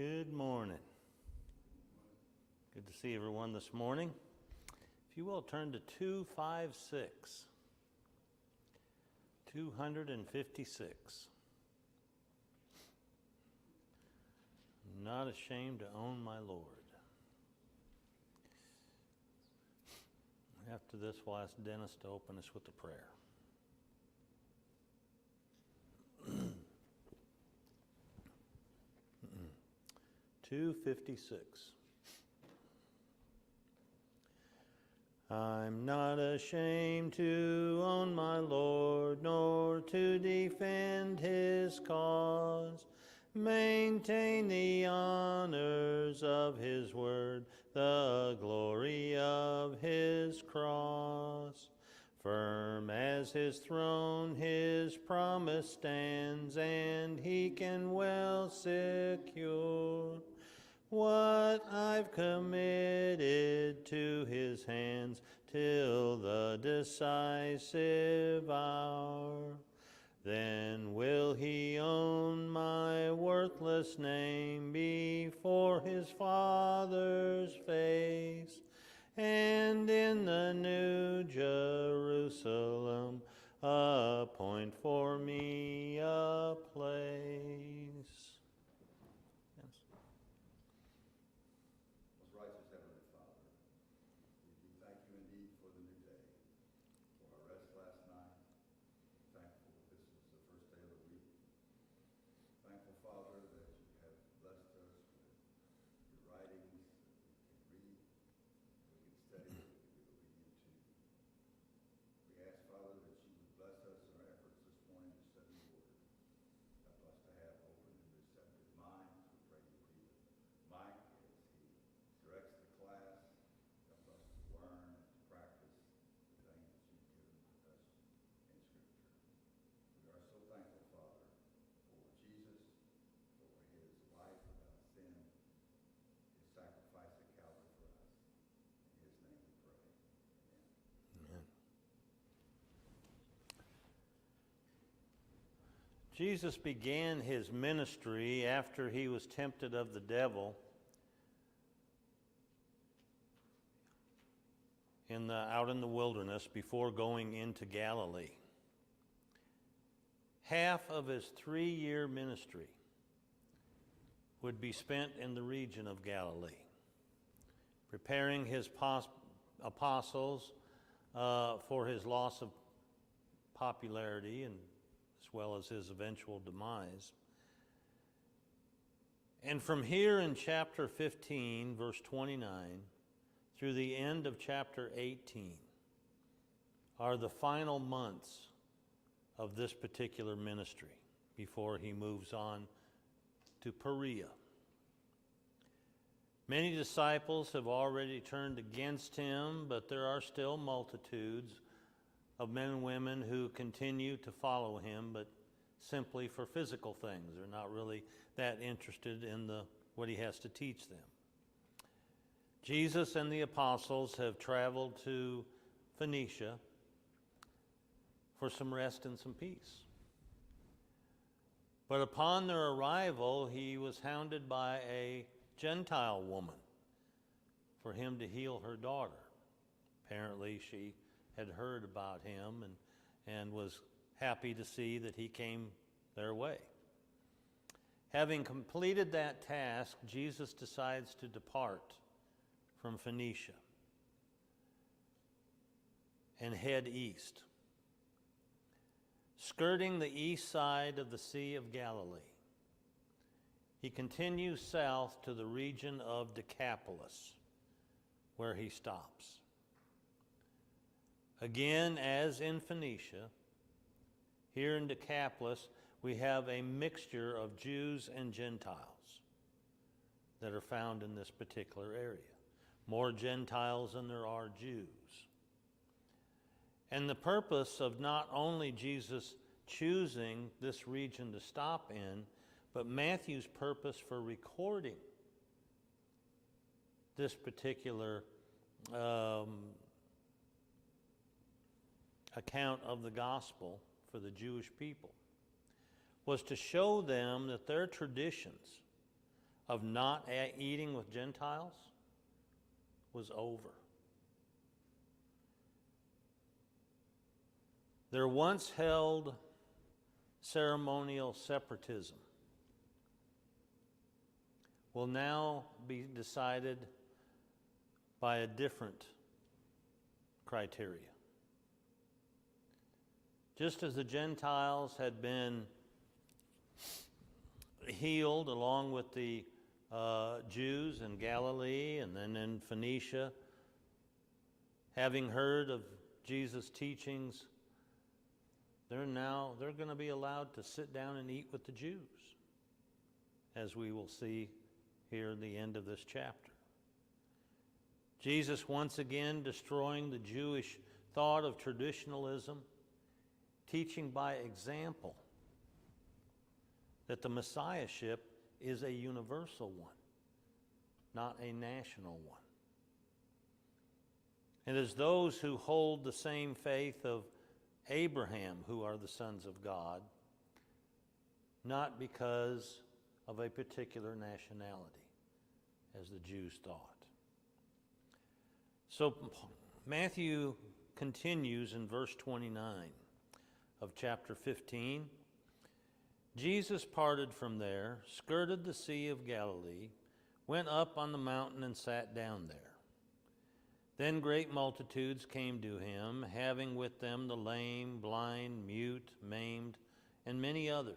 Good morning. Good to see everyone this morning. If you will, turn to 256. 256. Not ashamed to own my Lord. After this, we'll ask Dennis to open us with a prayer. 256. I'm not ashamed to own my Lord, nor to defend his cause. Maintain the honors of his word, the glory of his cross. Firm as his throne, his promise stands, and he can well secure what I've committed to his hands till the decisive hour. Then will he own my worthless name before his Father's face, and in the new Jerusalem appoint for me a place. Jesus began his ministry after he was tempted of the devil out in the wilderness before going into Galilee. Half of his 3-year ministry would be spent in the region of Galilee, preparing his apostles for his loss of popularity and as well as his eventual demise. And from here in chapter 15, verse 29, through the end of chapter 18, are the final months of this particular ministry before he moves on to Perea. Many disciples have already turned against him, but there are still multitudes of men and women who continue to follow him, but simply for physical things. They're not really that interested in what he has to teach them. Jesus and the apostles have traveled to Phoenicia for some rest and some peace. But upon their arrival, he was hounded by a Gentile woman for him to heal her daughter. Apparently, she had heard about him and was happy to see that he came their way. Having completed that task, Jesus decides to depart from Phoenicia and head east, skirting the east side of the Sea of Galilee. He continues south to the region of Decapolis, where he stops. Again, as in Phoenicia, here in Decapolis, we have a mixture of Jews and Gentiles that are found in this particular area. More Gentiles than there are Jews. And the purpose of not only Jesus choosing this region to stop in, but Matthew's purpose for recording this particular account of the gospel for the Jewish people was to show them that their traditions of not eating with Gentiles was over. Their once held ceremonial separatism will now be decided by a different criteria. Just as the Gentiles had been healed along with the Jews in Galilee and then in Phoenicia, having heard of Jesus' teachings, they're going to be allowed to sit down and eat with the Jews, as we will see here in the end of this chapter. Jesus once again destroying the Jewish thought of traditionalism, teaching by example that the Messiahship is a universal one, not a national one. It is those who hold the same faith of Abraham who are the sons of God, not because of a particular nationality, as the Jews thought. So Matthew continues in verse 29 of chapter 15. Jesus parted from there, skirted the Sea of Galilee, went up on the mountain and sat down there. Then great multitudes came to him, having with them the lame, blind, mute, maimed, and many others.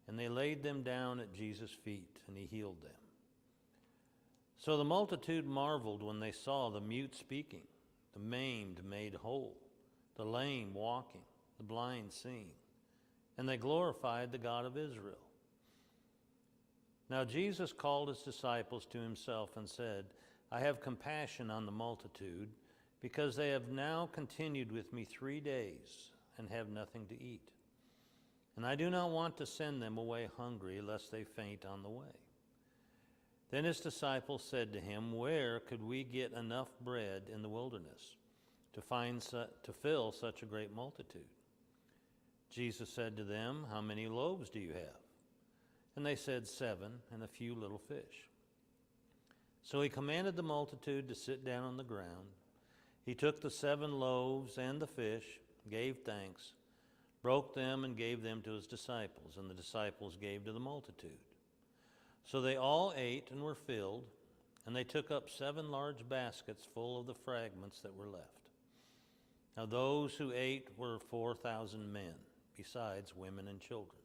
And they laid them down at Jesus' feet, and he healed them. So the multitude marveled when they saw the mute speaking, the maimed made whole, the lame walking, the blind seeing. And they glorified the God of Israel. Now Jesus called his disciples to himself and said, I have compassion on the multitude, because they have now continued with me 3 days and have nothing to eat. And I do not want to send them away hungry, lest they faint on the way. Then his disciples said to him, Where could we get enough bread in the wilderness to fill such a great multitude? Jesus said to them, How many loaves do you have? And they said, 7, and a few little fish. So he commanded the multitude to sit down on the ground. He took the 7 loaves and the fish, gave thanks, broke them and gave them to his disciples, and the disciples gave to the multitude. So they all ate and were filled, and they took up 7 large baskets full of the fragments that were left. Now those who ate were 4,000 men, besides women and children.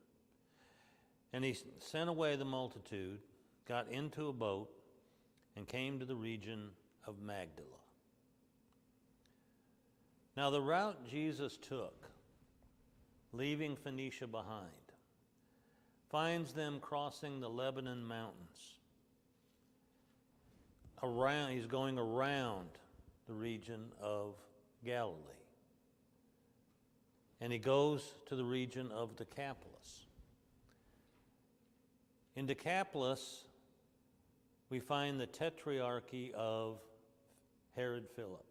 And he sent away the multitude, got into a boat, and came to the region of Magdala. Now the route Jesus took, leaving Phoenicia behind, finds them crossing the Lebanon mountains. He's going around the region of Galilee. And he goes to the region of Decapolis. In Decapolis, we find the tetrarchy of Herod Philip,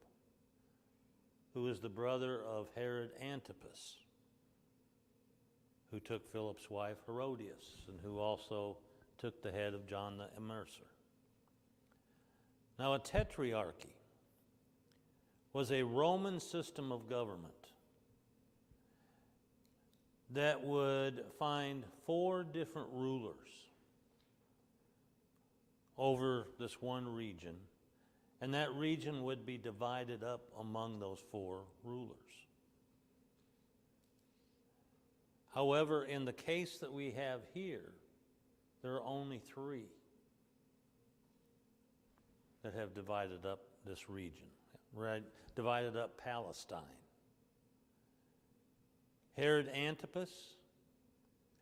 who is the brother of Herod Antipas, who took Philip's wife Herodias, and who also took the head of John the Immerser. Now, a tetrarchy was a Roman system of government that would find 4 different rulers over this one region, and that region would be divided up among those 4 rulers. However, in the case that we have here, there are only 3 that have divided up this region, right? Divided up Palestine. Herod Antipas,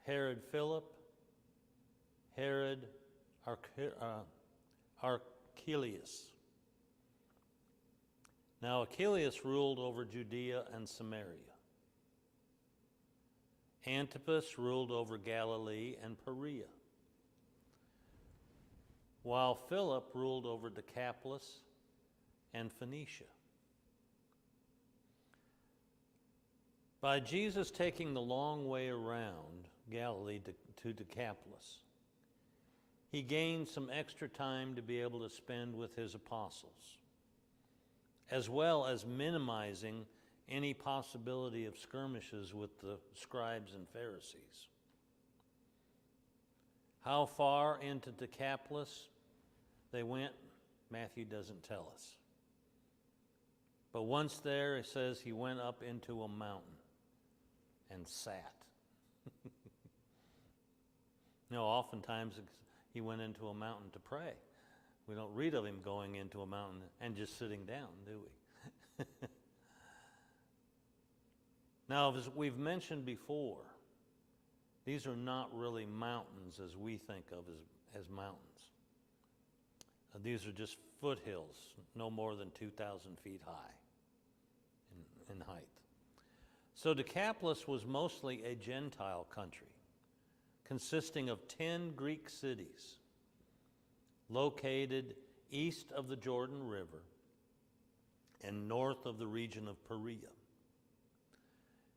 Herod Philip, Herod Archelaus. Now Archelaus ruled over Judea and Samaria. Antipas ruled over Galilee and Perea, while Philip ruled over Decapolis and Phoenicia. By Jesus taking the long way around Galilee to Decapolis, he gained some extra time to be able to spend with his apostles, as well as minimizing any possibility of skirmishes with the scribes and Pharisees. How far into Decapolis they went, Matthew doesn't tell us. But once there, it says he went up into a mountain and sat. Oftentimes he went into a mountain to pray. We don't read of him going into a mountain and just sitting down, do we? Now, as we've mentioned before, these are not really mountains as we think of as mountains. These are just foothills, no more than 2,000 feet high in height. So Decapolis was mostly a Gentile country, consisting of 10 Greek cities located east of the Jordan River and north of the region of Perea.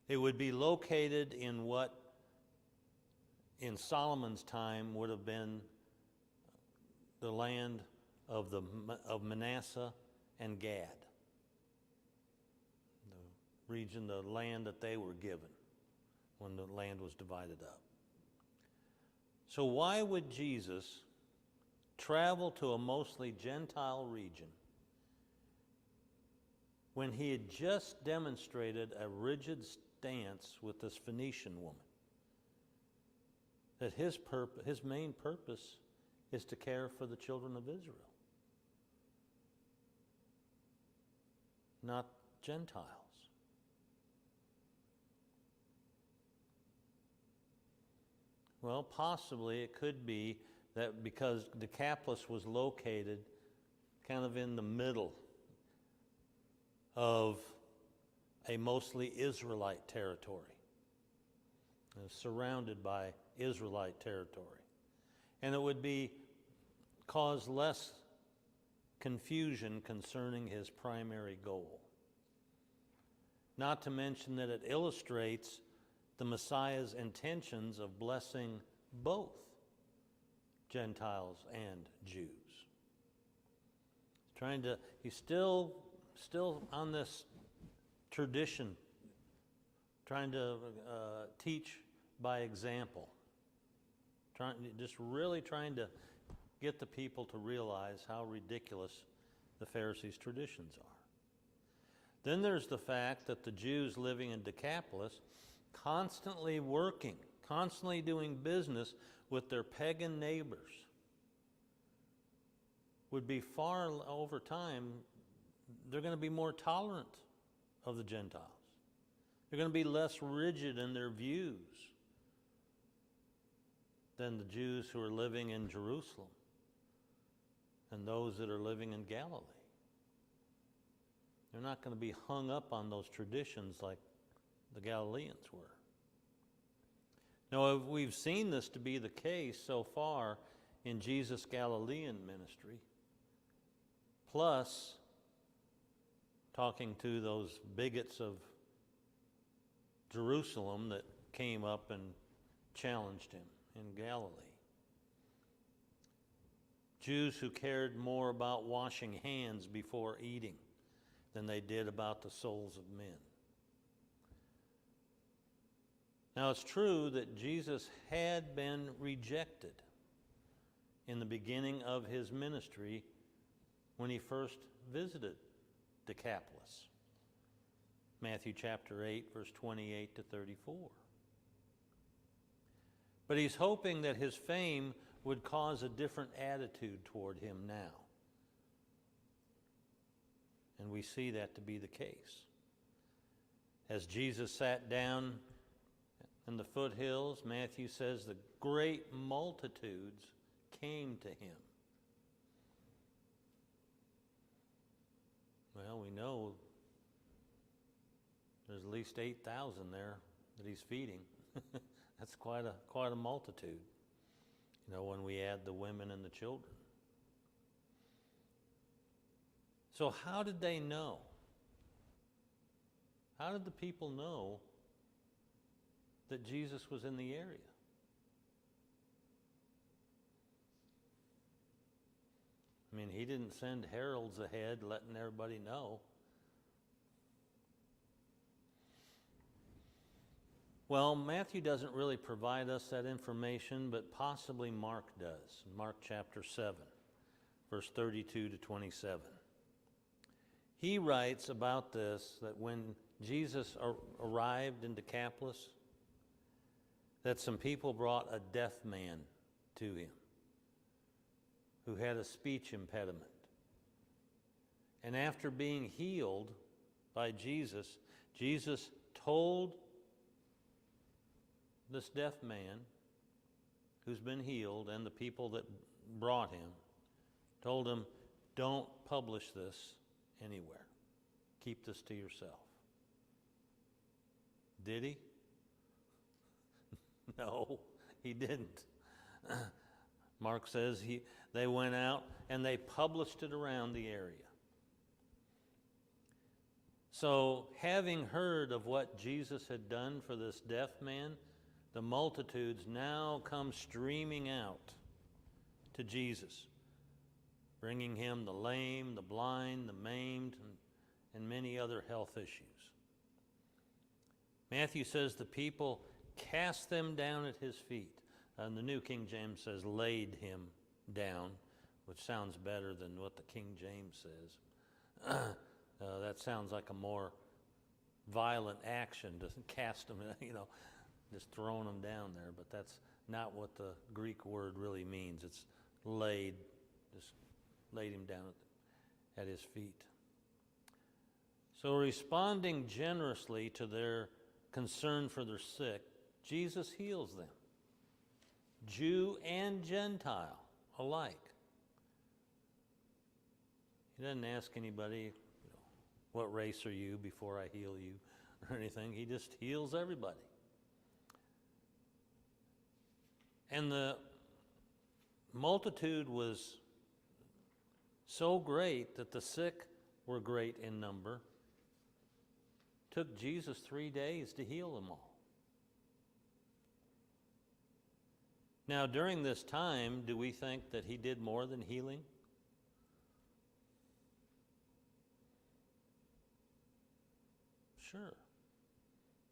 It would be located in what in Solomon's time would have been the land of Manasseh and Gad, the region, the land that they were given when the land was divided up. So why would Jesus travel to a mostly Gentile region when he had just demonstrated a rigid stance with this Phoenician woman? That his main purpose is to care for the children of Israel, not Gentiles. Well, possibly it could be that because Decapolis was located kind of in the middle of a mostly Israelite territory, surrounded by Israelite territory. And it would cause less confusion concerning his primary goal. Not to mention that it illustrates the Messiah's intentions of blessing both Gentiles and Jews. He's still on this tradition, trying to teach by example, trying to get the people to realize how ridiculous the Pharisees' traditions are. Then there's the fact that the Jews living in Decapolis, constantly working, constantly doing business with their pagan neighbors, would be far over time, they're going to be more tolerant of the Gentiles. They're going to be less rigid in their views than the Jews who are living in Jerusalem and those that are living in Galilee. They're not going to be hung up on those traditions like the Galileans were. Now, we've seen this to be the case so far in Jesus' Galilean ministry, plus talking to those bigots of Jerusalem that came up and challenged him in Galilee. Jews who cared more about washing hands before eating than they did about the souls of men. Now, it's true that Jesus had been rejected in the beginning of his ministry when he first visited Decapolis. Matthew chapter 8, verse 28 to 34. But he's hoping that his fame would cause a different attitude toward him now. And we see that to be the case. As Jesus sat down in the foothills, Matthew says the great multitudes came to him. Well, we know there's at least 8,000 there that he's feeding. That's quite a multitude, when we add the women and the children. So how did they know? How did the people know that Jesus was in the area? I mean, he didn't send heralds ahead letting everybody know. Well, Matthew doesn't really provide us that information, but possibly Mark does. Mark chapter 7, verse 32 to 27. He writes about this, that when Jesus arrived in Decapolis, that some people brought a deaf man to him who had a speech impediment. And after being healed by Jesus, Jesus told this deaf man who's been healed and the people that brought him, told him, don't publish this anywhere. Keep this to yourself. Did he? No, he didn't. Mark says they went out and they published it around the area. So, having heard of what Jesus had done for this deaf man, the multitudes now come streaming out to Jesus, bringing him the lame, the blind, the maimed, and many other health issues. Matthew says the people cast them down at his feet. And the New King James says laid him down, which sounds better than what the King James says. That sounds like a more violent action to cast them, just throwing them down there. But that's not what the Greek word really means. It's laid, just laid him down at his feet. So responding generously to their concern for their sick, Jesus heals them, Jew and Gentile alike. He doesn't ask anybody, what race are you before I heal you or anything. He just heals everybody. And the multitude was so great that the sick were great in number. Took Jesus 3 days to heal them all. Now, during this time, do we think that he did more than healing? Sure.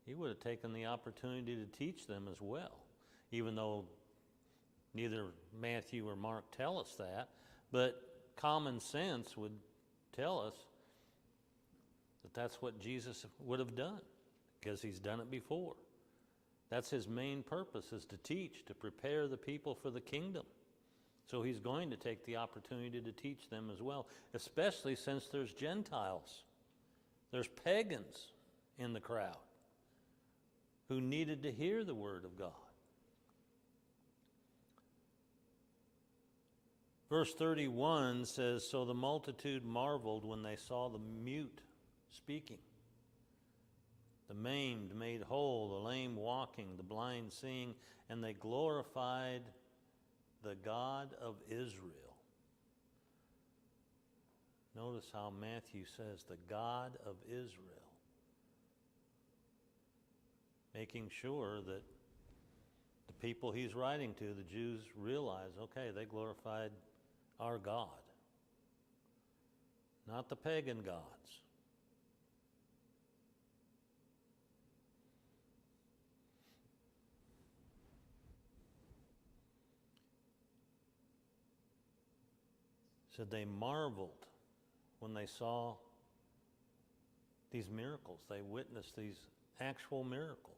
He would have taken the opportunity to teach them as well, even though neither Matthew or Mark tell us that, but common sense would tell us that that's what Jesus would have done, because he's done it before. That's his main purpose, is to teach, to prepare the people for the kingdom. So he's going to take the opportunity to teach them as well, especially since there's Gentiles. There's pagans in the crowd who needed to hear the word of God. Verse 31 says, so the multitude marveled when they saw the mute speaking, the maimed made whole, the lame walking, the blind seeing, and they glorified the God of Israel. Notice how Matthew says, the God of Israel, making sure that the people he's writing to, the Jews, realize, okay, they glorified our God, not the pagan gods. Said they marveled when they saw these miracles. They witnessed these actual miracles.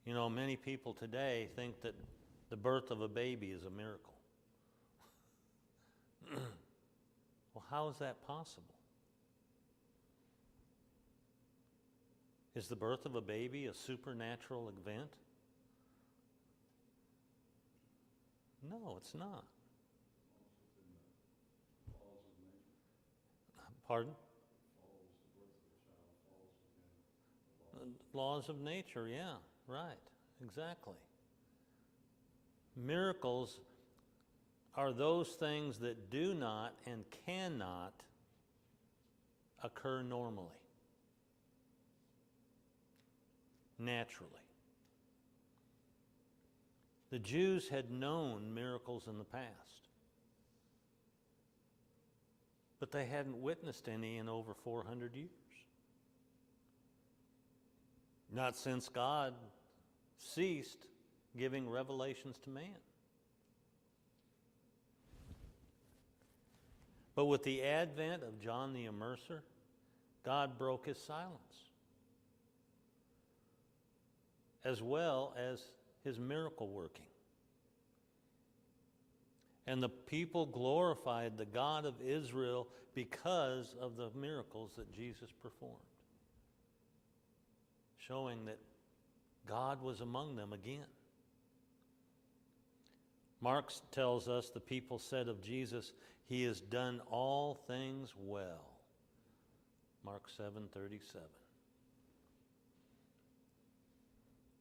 Many people today think that the birth of a baby is a miracle. Well, how is that possible? Is the birth of a baby a supernatural event? No, it's not. Pardon? Laws of nature, yeah, right, exactly. Miracles are those things that do not and cannot occur normally, naturally. The Jews had known miracles in the past. but they hadn't witnessed any in over 400 years. Not since God ceased giving revelations to man. But with the advent of John the Immerser, God broke his silence, as well as his miracle working. And the people glorified the God of Israel because of the miracles that Jesus performed, showing that God was among them again. Mark tells us the people said of Jesus, "He has done all things well." Mark 7:37.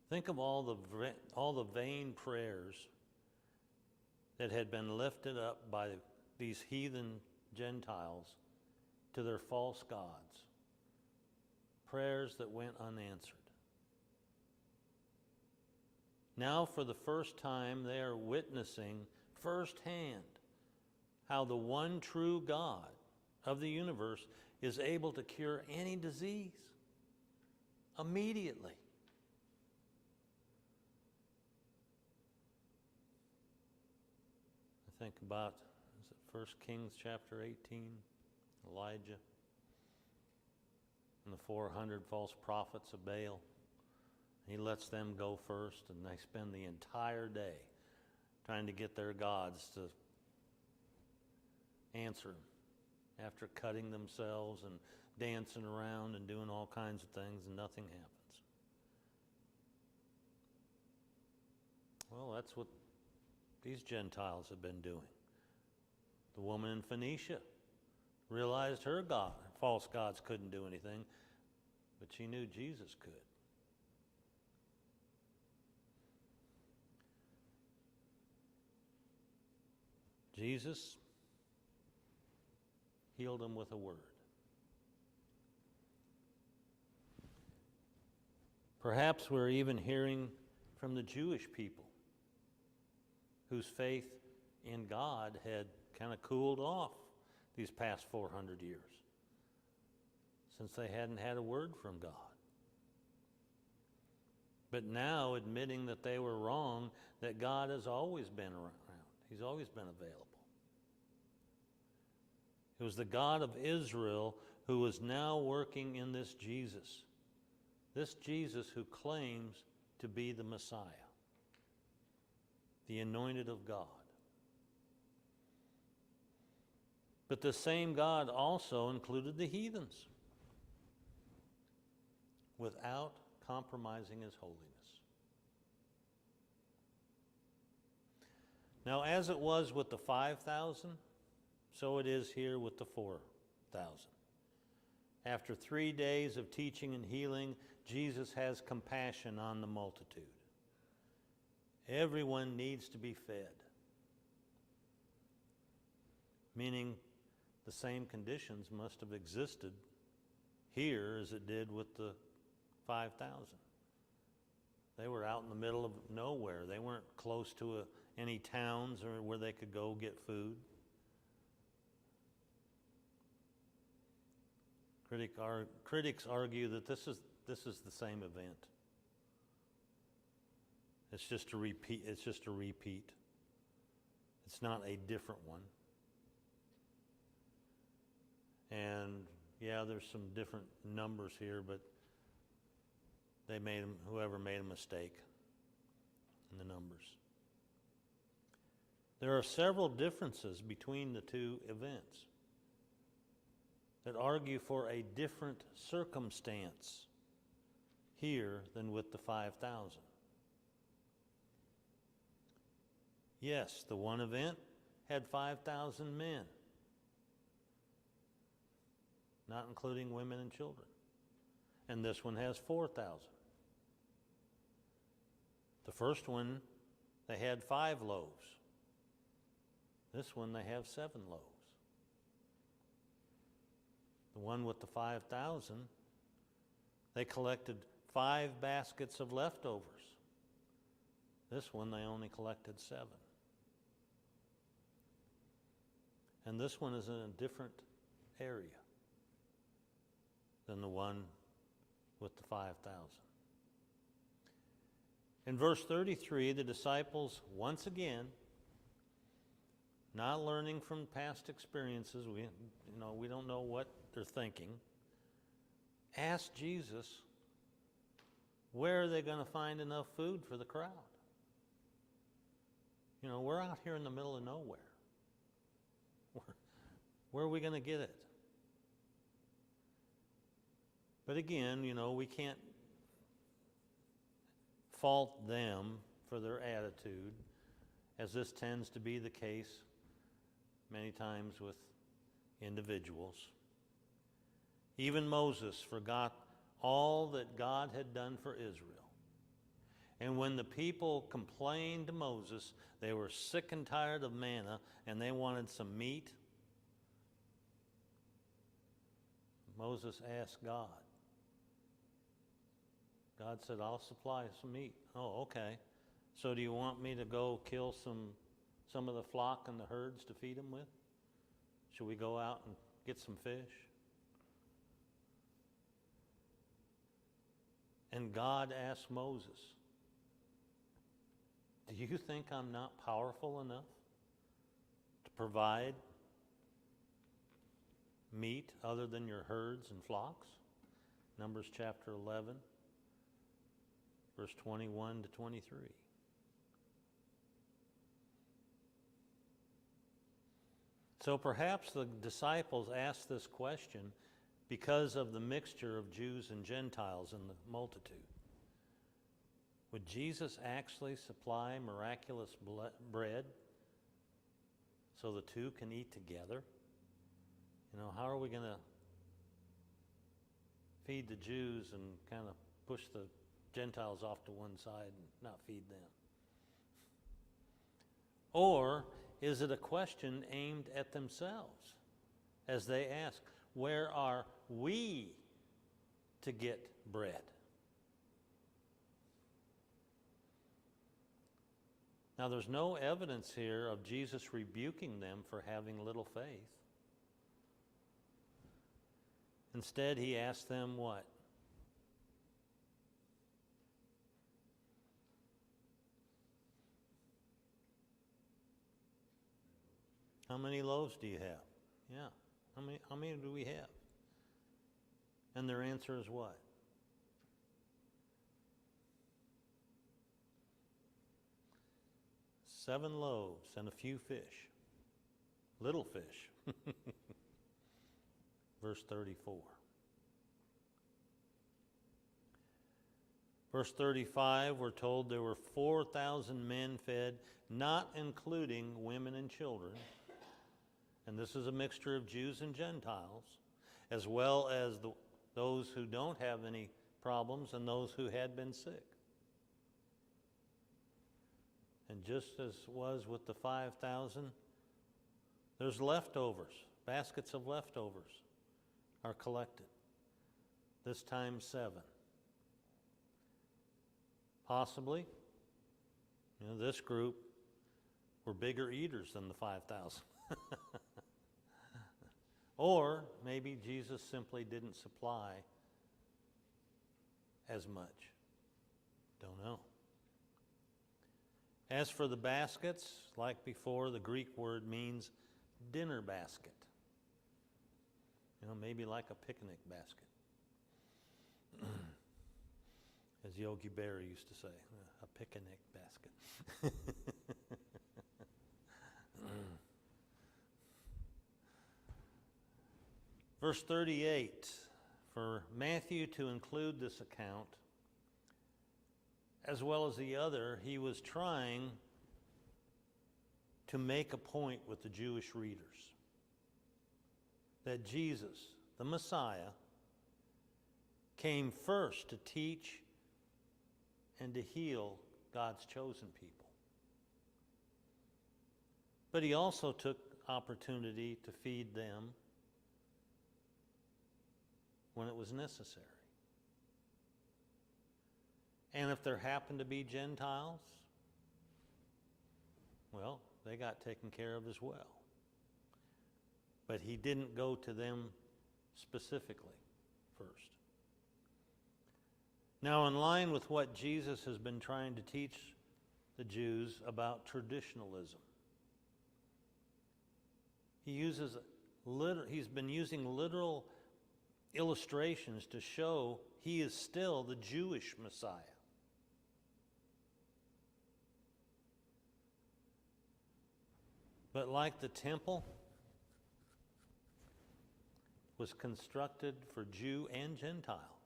Think of all the vain prayers that had been lifted up by these heathen Gentiles to their false gods. Prayers that went unanswered. Now, for the first time, they are witnessing firsthand how the one true God of the universe is able to cure any disease immediately. I think about, is it 1 Kings chapter 18, Elijah and the 400 false prophets of Baal. He lets them go first, and they spend the entire day trying to get their gods to answer him after cutting themselves and dancing around and doing all kinds of things, and nothing happens. Well, that's what these Gentiles have been doing. The woman in Phoenicia realized her false gods couldn't do anything, but she knew Jesus could. Jesus healed them with a word. Perhaps we're even hearing from the Jewish people whose faith in God had kind of cooled off these past 400 years, since they hadn't had a word from God. But now admitting that they were wrong, that God has always been around. He's always been available. It was the God of Israel who was now working in this Jesus who claims to be the Messiah, the anointed of God. But the same God also included the heathens without compromising his holiness. Now, as it was with the 5,000, so it is here with the 4,000. After 3 days of teaching and healing, Jesus has compassion on the multitude. Everyone needs to be fed, meaning the same conditions must have existed here as it did with the 5,000. They were out in the middle of nowhere. They weren't close to any towns or where they could go get food. Critics argue that this is the same event. It's just a repeat. It's not a different one. And yeah, there's some different numbers here, but whoever made a mistake in the numbers. There are several differences between the two events that argue for a different circumstance here than with the 5,000. Yes, the one event had 5,000 men, not including women and children. And this one has 4,000. The first one, they had 5 loaves. This one, they have 7 loaves. The one with the 5,000, they collected 5 baskets of leftovers. This one, they only collected 7. And this one is in a different area than the one with the 5,000. In verse 33, the disciples, once again, not learning from past experiences, we don't know what they're thinking, asked Jesus, where are they going to find enough food for the crowd? We're out here in the middle of nowhere. Where are we going to get it? But again, we can't fault them for their attitude, as this tends to be the case many times with individuals. Even Moses forgot all that God had done for Israel. And when the people complained to Moses, they were sick and tired of manna and they wanted some meat. Moses asked God. God said, I'll supply some meat. Oh, okay. So do you want me to go kill some of the flock and the herds to feed them with? Should we go out and get some fish? And God asked Moses, do you think I'm not powerful enough to provide meat other than your herds and flocks? Numbers chapter 11, verse 21 to 23. So perhaps the disciples asked this question because of the mixture of Jews and Gentiles in the multitude. Would Jesus actually supply miraculous bread so the two can eat together? How are we going to feed the Jews and kind of push the Gentiles off to one side and not feed them? Or is it a question aimed at themselves as they ask, where are we to get bread? Now, there's no evidence here of Jesus rebuking them for having little faith. Instead, he asked them what? How many loaves do you have? Yeah. How many do we have? And their answer is what? Seven loaves and a few fish. Little fish. Verse 34. Verse 35, we're told there were 4,000 men fed, not including women and children. And this is a mixture of Jews and Gentiles, as well as those who don't have any problems and those who had been sick. And just as was with the 5,000, there's leftovers. Baskets of leftovers are collected. This time 7. Possibly, this group were bigger eaters than the 5,000. Or maybe Jesus simply didn't supply as much. Don't know. As for the baskets, like before, the Greek word means dinner basket. Maybe like a picnic basket. As Yogi Berra used to say, a picnic basket. Verse 38, for Matthew to include this account, as well as the other, he was trying to make a point with the Jewish readers that Jesus, the Messiah, came first to teach and to heal God's chosen people. But he also took opportunity to feed them when it was necessary. And if there happened to be Gentiles, well, they got taken care of as well. But he didn't go to them specifically first. Now, in line with what Jesus has been trying to teach the Jews about traditionalism, he's been using literal illustrations to show he is still the Jewish Messiah. But like the temple was constructed for Jew and Gentile,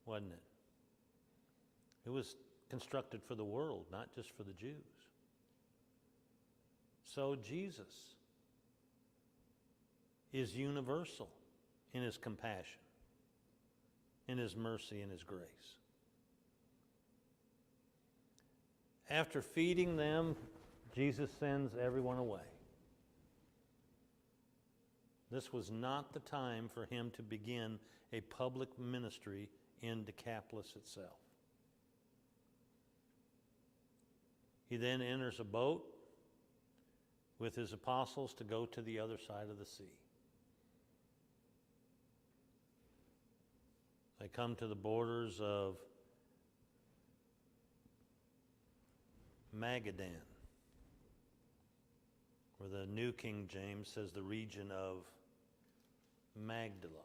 wasn't it? It was constructed for the world, not just for the Jews. So Jesus is universal in his compassion, in his mercy, and his grace. After feeding them, Jesus sends everyone away. This was not the time for him to begin a public ministry in Decapolis itself. He then enters a boat with his apostles to go to the other side of the sea. They come to the borders of Magadan, where the New King James says the region of Magdala.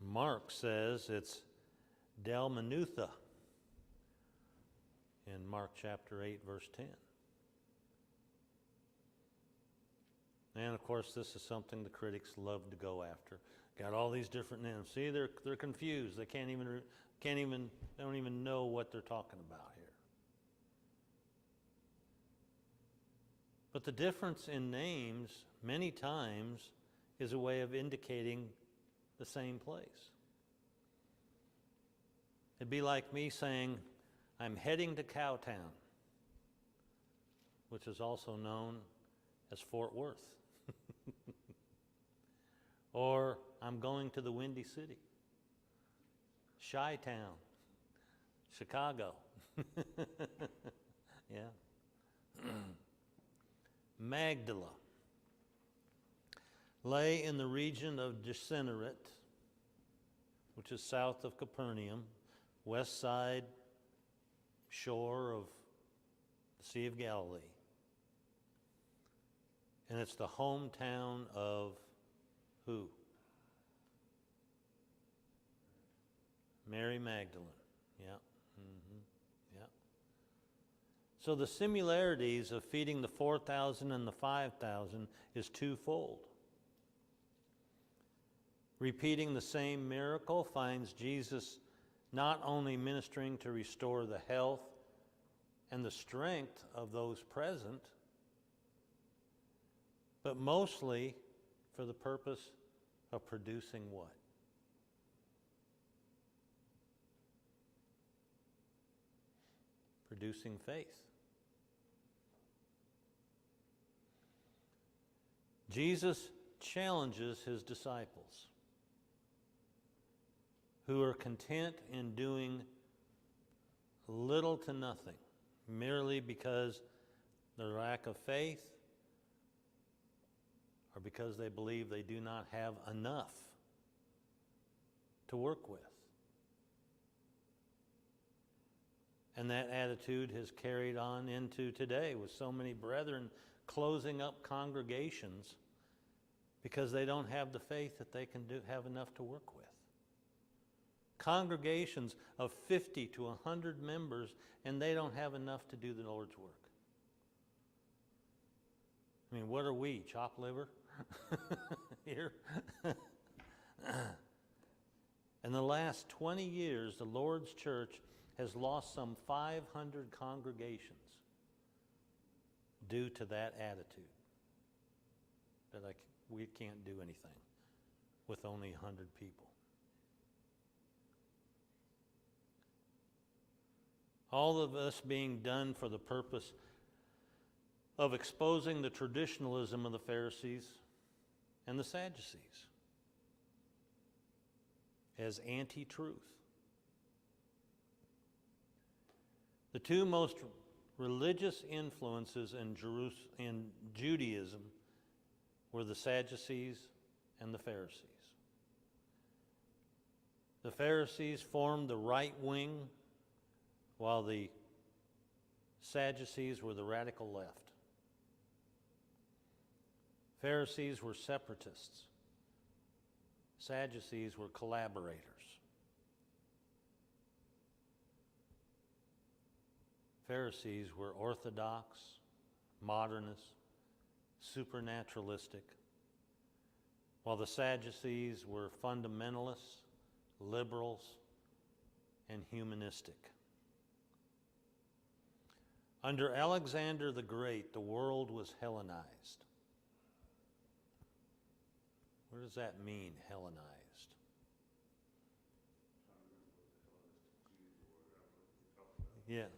Mark says it's Dalmanutha in Mark chapter 8, verse 10. And of course, this is something the critics love to go after. Got all these different names. See, they're confused. They don't even know what they're talking about here. But the difference in names many times is a way of indicating the same place. It'd be like me saying, I'm heading to Cowtown, which is also known as Fort Worth. Or I'm going to the Windy City, Chi-Town, Chicago. Yeah. Magdala lay in the region of Gennesaret, which is south of Capernaum, west side shore of the Sea of Galilee. And it's the hometown of who? Mary Magdalene. Yeah. Yeah. So the similarities of feeding the 4,000 and the 5,000 is twofold. Repeating the same miracle finds Jesus not only ministering to restore the health and the strength of those present, but mostly for the purpose of producing what? Producing faith. Jesus challenges his disciples who are content in doing little to nothing, merely because their lack of faith or because they believe they do not have enough to work with. And that attitude has carried on into today with so many brethren closing up congregations because they don't have the faith that they can have enough to work with. Congregations of 50 to 100 members, and they don't have enough to do the Lord's work. I mean, what are we, chopped liver here? In the last 20 years, the Lord's church has lost some 500 congregations due to that attitude, that we can't do anything with only 100 people. All of this being done for the purpose of exposing the traditionalism of the Pharisees and the Sadducees as anti-truth. The two most religious influences in Judaism were the Sadducees and the Pharisees. The Pharisees formed the right wing, while the Sadducees were the radical left. Pharisees were separatists. Sadducees were collaborators. Pharisees were orthodox, modernist, supernaturalistic, while the Sadducees were fundamentalists, liberals, and humanistic. Under Alexander the Great, the world was Hellenized. What does that mean, Hellenized? Yeah,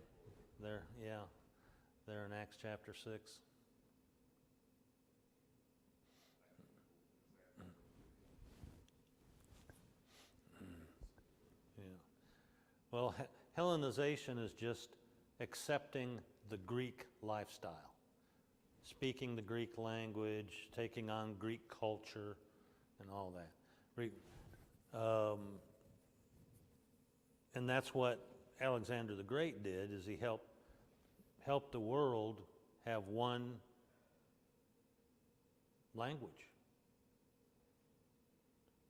there in Acts chapter 6. Yeah. Well, Hellenization is just accepting the Greek lifestyle, speaking the Greek language, taking on Greek culture, and all that. And that's what Alexander the Great did, is he helped the world have one language,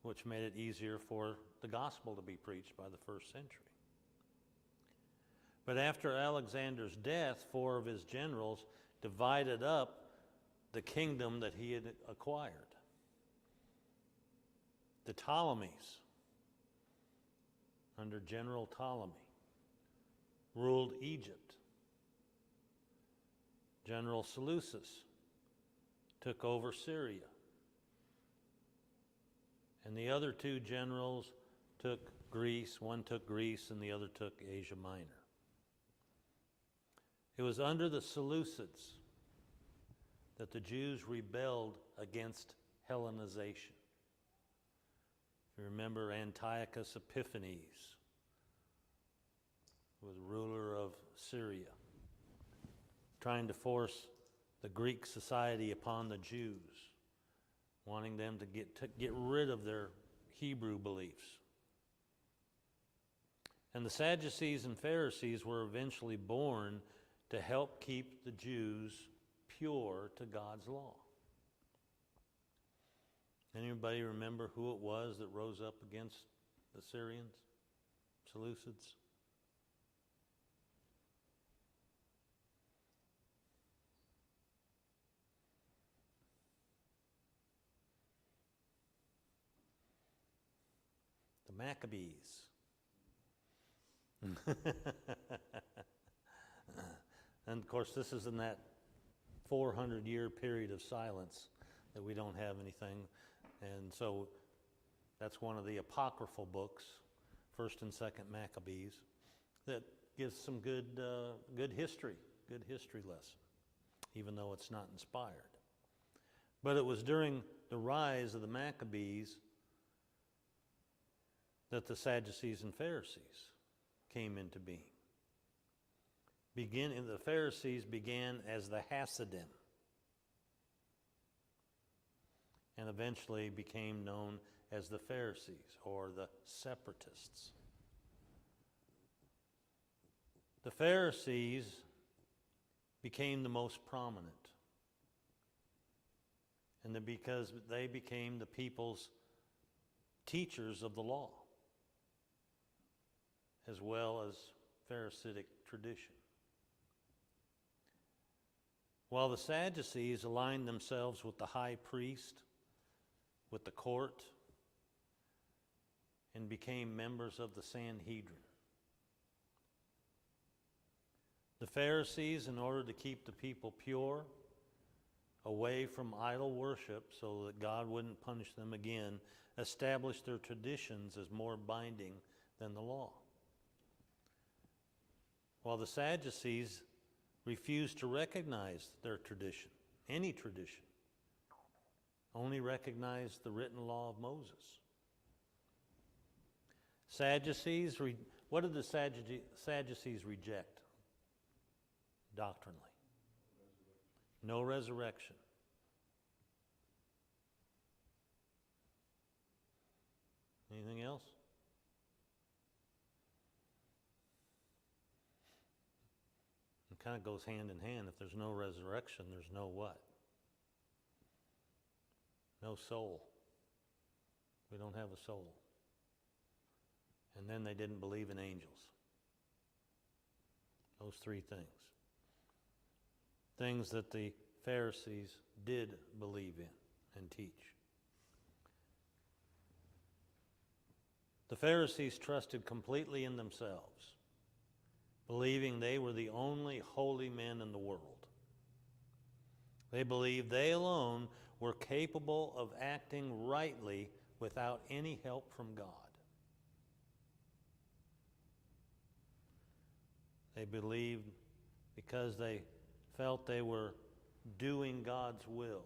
which made it easier for the gospel to be preached by the first century. But after Alexander's death, 4 of his generals divided up the kingdom that he had acquired. The Ptolemies, under General Ptolemy, ruled Egypt. General Seleucus took over Syria. And the other 2 generals took Greece. One took Greece and the other took Asia Minor. It was under the Seleucids that the Jews rebelled against Hellenization. If you remember, Antiochus Epiphanes was ruler of Syria, trying to force the Greek society upon the Jews, wanting them to get rid of their Hebrew beliefs. And the Sadducees and Pharisees were eventually born to help keep the Jews pure to God's law. Anybody remember who it was that rose up against the Syrians, Seleucids? The Maccabees. And of course, this is in that 400-year period of silence that we don't have anything. And so that's one of the apocryphal books, 1st and 2nd Maccabees, that gives some good history lesson, even though it's not inspired. But it was during the rise of the Maccabees that the Sadducees and Pharisees came into being. The Pharisees began as the Hasidim and eventually became known as the Pharisees or the Separatists. The Pharisees became the most prominent, and because they became the people's teachers of the law, as well as Pharisaic tradition. While the Sadducees aligned themselves with the high priest, with the court, and became members of the Sanhedrin. The Pharisees, in order to keep the people pure, away from idol worship so that God wouldn't punish them again, established their traditions as more binding than the law. While the Sadducees refused to recognize their tradition, any tradition, only recognized the written law of Moses. Sadducees, what did the Sadducees reject? doctrinally. No resurrection. Anything else? It kind of goes hand in hand. If there's no resurrection, there's no what? No soul. We don't have a soul. And then they didn't believe in angels. Those three things. Things that the Pharisees did believe in and teach. The Pharisees trusted completely in themselves, believing they were the only holy men in the world. They believed they alone were capable of acting rightly without any help from God. They believed because they felt they were doing God's will,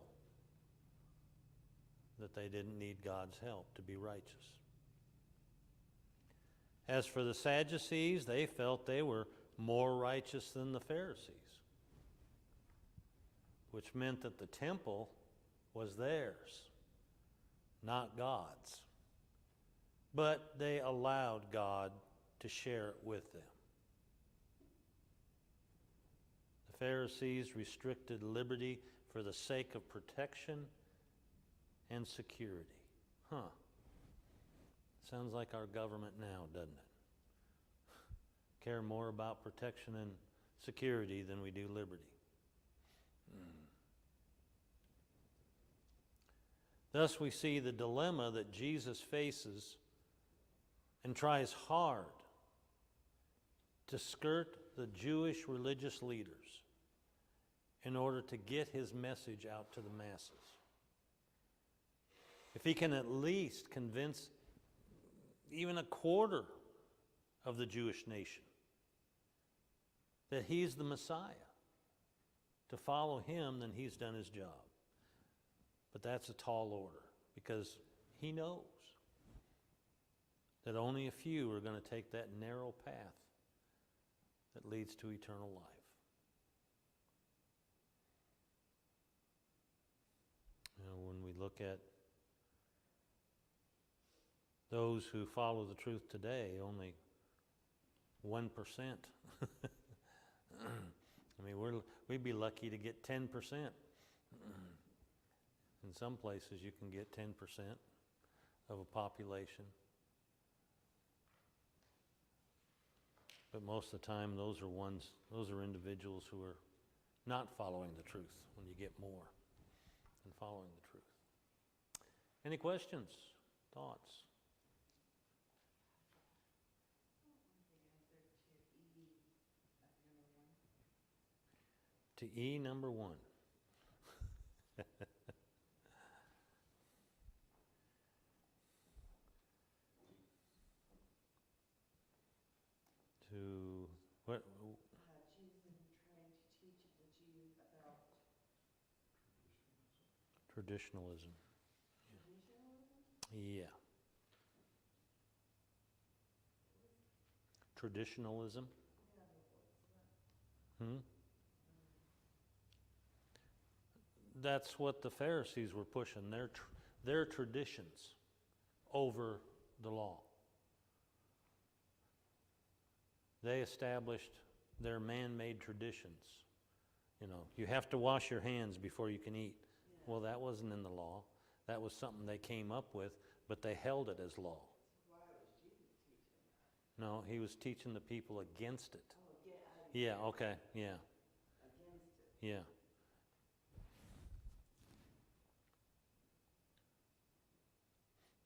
that they didn't need God's help to be righteous. As for the Sadducees, they felt they were more righteous than the Pharisees, which meant that the temple was theirs, not God's. But they allowed God to share it with them. The Pharisees restricted liberty for the sake of protection and security. Sounds like our government now, doesn't it? Care more about protection and security than we do liberty. Thus we see the dilemma that Jesus faces and tries hard to skirt the Jewish religious leaders in order to get his message out to the masses. If he can at least convince even a quarter of the Jewish nation that he's the Messiah, to follow him, then he's done his job. But that's a tall order, because he knows that only a few are going to take that narrow path that leads to eternal life. When we look at those who follow the truth today, only 1%. I mean, we'd be lucky to get 10%. In some places, you can get 10% of a population. But most of the time, those are individuals who are not following the truth when you get more than following the truth. Any questions, thoughts? To E number 1. To what? Jesus trying to teach the Jews about Traditionalism. traditionalism? Yeah. Traditionalism. That's what the Pharisees were pushing, their traditions over the law. They established their man-made traditions. You have to wash your hands before you can eat. Yeah. Well, that wasn't in the law. That was something they came up with, but they held it as law. Why was Jesus teaching that? No, he was teaching the people against it. Oh, Yeah, okay, yeah, against it. yeah.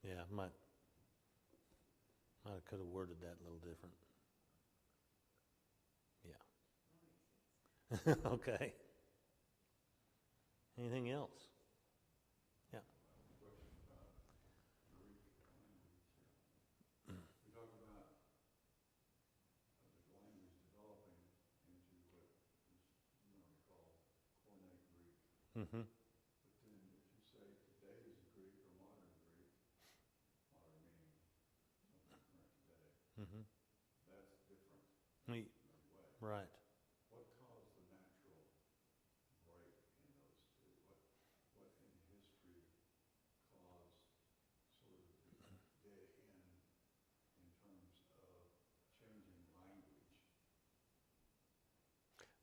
Yeah, might could have worded that a little different. Yeah. Okay. Anything else? Yeah. We talked about the language developing into what is normally called Koine Greek. Mm-hmm. But then if you say today's Greek or modern Greek, modern meaning something current today, Mm-hmm. that's different Neat. in a way. Right. What caused the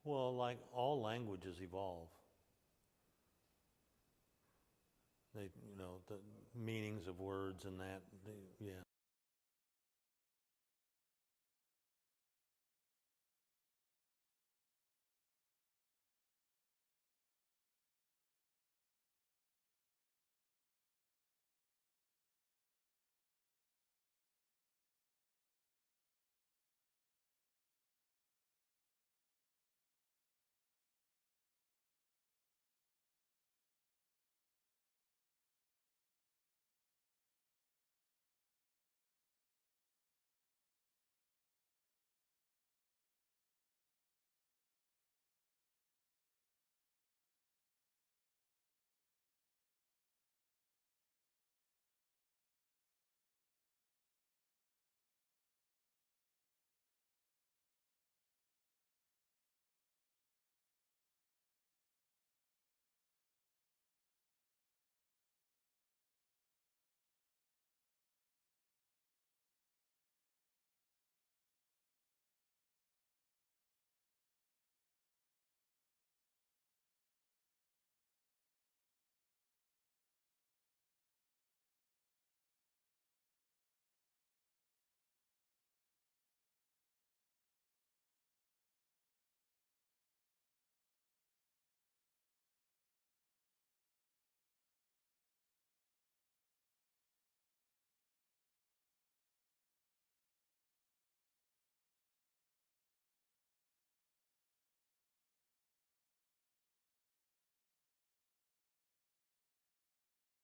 Well, like all languages evolve. They, the meanings of words and that, yeah.